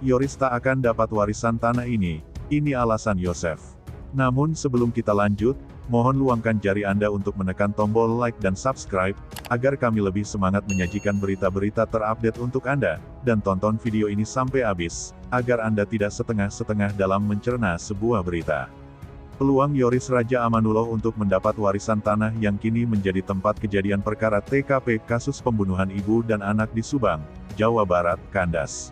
Yoris tak akan dapat warisan tanah ini alasan Yosef. Namun sebelum kita lanjut, mohon luangkan jari Anda untuk menekan tombol like dan subscribe, agar kami lebih semangat menyajikan berita-berita terupdate untuk Anda, dan tonton video ini sampai habis, agar Anda tidak setengah-setengah dalam mencerna sebuah berita. Peluang Yoris Raja Amanullah untuk mendapat warisan tanah yang kini menjadi tempat kejadian perkara TKP kasus pembunuhan ibu dan anak di Subang, Jawa Barat, kandas.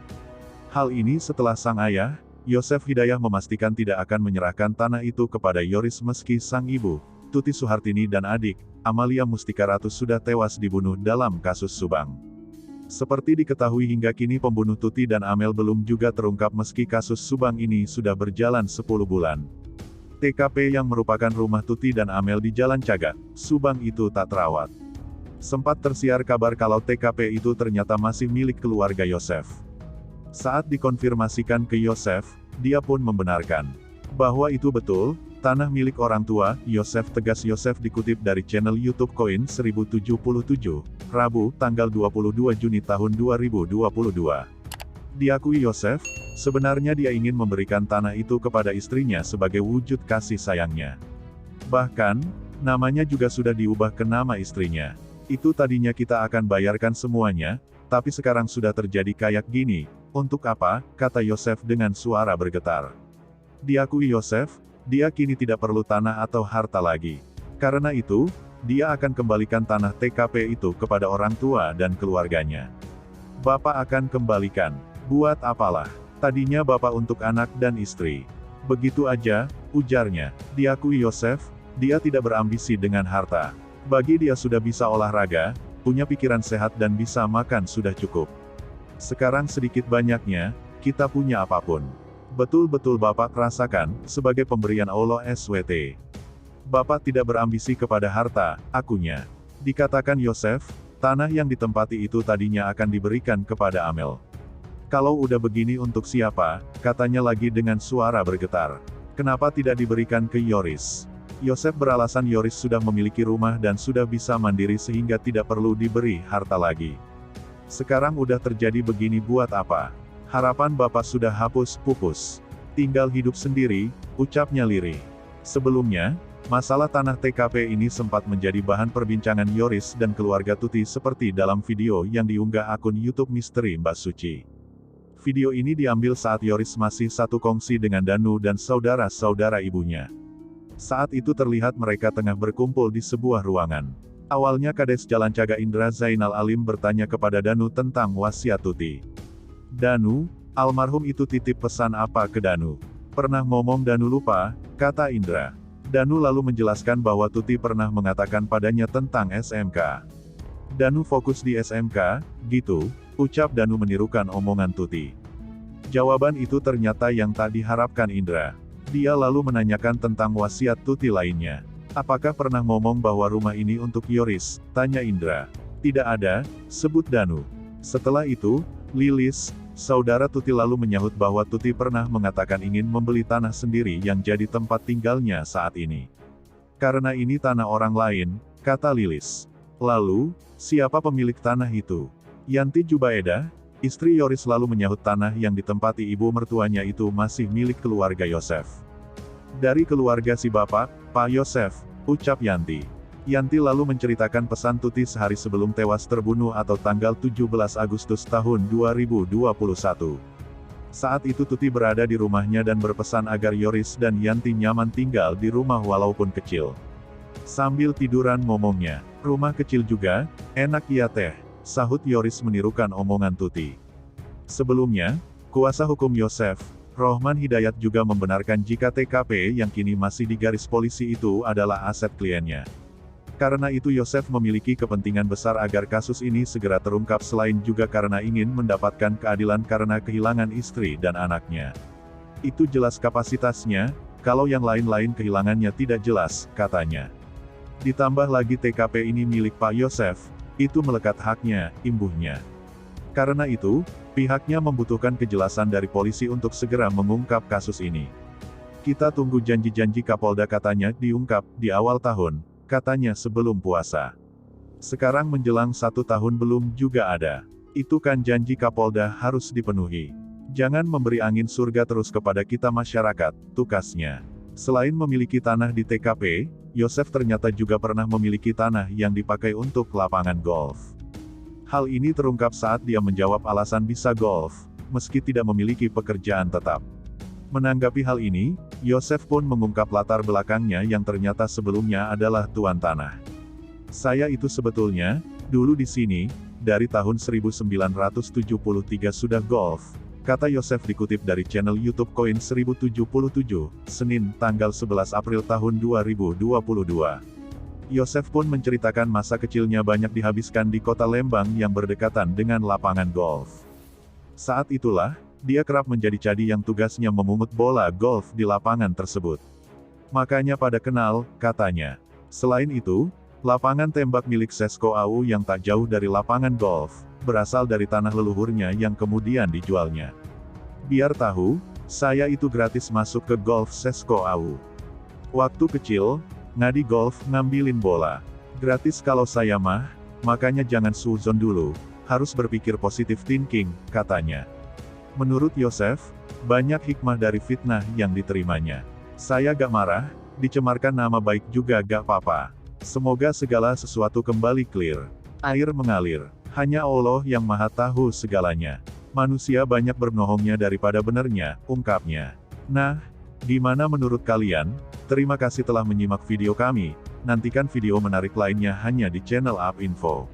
Hal ini setelah sang ayah, Yosef Hidayah memastikan tidak akan menyerahkan tanah itu kepada Yoris meski sang ibu, Tuti Suhartini dan adik, Amalia Mustika Ratu sudah tewas dibunuh dalam kasus Subang. Seperti diketahui hingga kini pembunuh Tuti dan Amel belum juga terungkap meski kasus Subang ini sudah berjalan 10 bulan. TKP yang merupakan rumah Tuti dan Amel di Jalan Cagak, Subang itu tak terawat. Sempat tersiar kabar kalau TKP itu ternyata masih milik keluarga Yosef. Saat dikonfirmasikan ke Yosef, dia pun membenarkan bahwa itu betul, tanah milik orang tua, Yosef tegas. Yosef dikutip dari channel YouTube Koin 1077, Rabu, tanggal 22 Juni tahun 2022. Diakui Yosef, sebenarnya dia ingin memberikan tanah itu kepada istrinya sebagai wujud kasih sayangnya. Bahkan, namanya juga sudah diubah ke nama istrinya. Itu tadinya kita akan bayarkan semuanya, tapi sekarang sudah terjadi kayak gini. Untuk apa, kata Yosef dengan suara bergetar. Diakui Yosef, dia kini tidak perlu tanah atau harta lagi. Karena itu, dia akan kembalikan tanah TKP itu kepada orang tua dan keluarganya. Bapak akan kembalikan. Buat apalah? Tadinya bapak untuk anak dan istri. Begitu aja, ujarnya. Diakui Yosef, dia tidak berambisi dengan harta. Bagi dia sudah bisa olahraga, punya pikiran sehat dan bisa makan sudah cukup. Sekarang sedikit banyaknya, kita punya apapun. Betul-betul Bapak rasakan, sebagai pemberian Allah SWT. Bapak tidak berambisi kepada harta, akunya. Dikatakan Yosef, tanah yang ditempati itu tadinya akan diberikan kepada Amel. Kalau udah begini untuk siapa, katanya lagi dengan suara bergetar. Kenapa tidak diberikan ke Yoris? Yosef beralasan Yoris sudah memiliki rumah dan sudah bisa mandiri sehingga tidak perlu diberi harta lagi. Sekarang udah terjadi begini buat apa? Harapan Bapak sudah hapus, pupus. Tinggal hidup sendiri, ucapnya lirih. Sebelumnya, masalah tanah TKP ini sempat menjadi bahan perbincangan Yoris dan keluarga Tuti seperti dalam video yang diunggah akun YouTube Misteri Mbak Suci. Video ini diambil saat Yoris masih satu kongsi dengan Danu dan saudara-saudara ibunya. Saat itu terlihat mereka tengah berkumpul di sebuah ruangan. Awalnya Kades Jalan Cagak Indra Zainal Alim bertanya kepada Danu tentang wasiat Tuti. Danu, almarhum itu titip pesan apa ke Danu? Pernah ngomong Danu lupa, kata Indra. Danu lalu menjelaskan bahwa Tuti pernah mengatakan padanya tentang SMK. Danu fokus di SMK, gitu, ucap Danu menirukan omongan Tuti. Jawaban itu ternyata yang tak diharapkan Indra. Dia lalu menanyakan tentang wasiat Tuti lainnya. Apakah pernah ngomong bahwa rumah ini untuk Yoris? Tanya Indra. Tidak ada, sebut Danu. Setelah itu, Lilis, saudara Tuti lalu menyahut bahwa Tuti pernah mengatakan ingin membeli tanah sendiri yang jadi tempat tinggalnya saat ini. Karena ini tanah orang lain, kata Lilis. Lalu, siapa pemilik tanah itu? Yanti Jubaedah, istri Yoris lalu menyahut tanah yang ditempati ibu mertuanya itu masih milik keluarga Yosef. Dari keluarga si bapak, Pak Yosef, ucap Yanti. Yanti lalu menceritakan pesan Tuti sehari sebelum tewas terbunuh atau tanggal 17 Agustus tahun 2021. Saat itu Tuti berada di rumahnya dan berpesan agar Yoris dan Yanti nyaman tinggal di rumah walaupun kecil. Sambil tiduran ngomongnya, rumah kecil juga, enak ya teh, sahut Yoris menirukan omongan Tuti. Sebelumnya, kuasa hukum Yosef, Rohman Hidayat juga membenarkan jika TKP yang kini masih di garis polisi itu adalah aset kliennya. Karena itu Yosef memiliki kepentingan besar agar kasus ini segera terungkap selain juga karena ingin mendapatkan keadilan karena kehilangan istri dan anaknya. Itu jelas kapasitasnya, kalau yang lain-lain kehilangannya tidak jelas, katanya. Ditambah lagi TKP ini milik Pak Yosef, itu melekat haknya, imbuhnya. Karena itu, pihaknya membutuhkan kejelasan dari polisi untuk segera mengungkap kasus ini. Kita tunggu janji-janji Kapolda katanya diungkap di awal tahun, katanya sebelum puasa. Sekarang menjelang 1 tahun belum juga ada. Itu kan janji Kapolda harus dipenuhi. Jangan memberi angin surga terus kepada kita masyarakat, tukasnya. Selain memiliki tanah di TKP, Yosef ternyata juga pernah memiliki tanah yang dipakai untuk lapangan golf. Hal ini terungkap saat dia menjawab alasan bisa golf, meski tidak memiliki pekerjaan tetap. Menanggapi hal ini, Yosef pun mengungkap latar belakangnya yang ternyata sebelumnya adalah tuan tanah. Saya itu sebetulnya, dulu di sini, dari tahun 1973 sudah golf, kata Yosef dikutip dari channel YouTube Koin 1077, Senin, tanggal 11 April tahun 2022. Yosef pun menceritakan masa kecilnya banyak dihabiskan di kota Lembang yang berdekatan dengan lapangan golf. Saat itulah, dia kerap menjadi cadi yang tugasnya memungut bola golf di lapangan tersebut. Makanya pada kenal, katanya. Selain itu, lapangan tembak milik Sesko AU yang tak jauh dari lapangan golf, berasal dari tanah leluhurnya yang kemudian dijualnya. Biar tahu, saya itu gratis masuk ke golf Sesko AU. Waktu kecil, ngadi golf ngambilin bola. Gratis kalau saya mah, makanya jangan suzon dulu, harus berpikir positive thinking, katanya. Menurut Yosef, banyak hikmah dari fitnah yang diterimanya. Saya gak marah, dicemarkan nama baik juga gak apa-apa. Semoga segala sesuatu kembali clear. Air mengalir. Hanya Allah yang maha tahu segalanya. Manusia banyak berbohongnya daripada benernya, ungkapnya. Nah, gimana menurut kalian? Terima kasih telah menyimak video kami. Nantikan video menarik lainnya hanya di channel Up Info.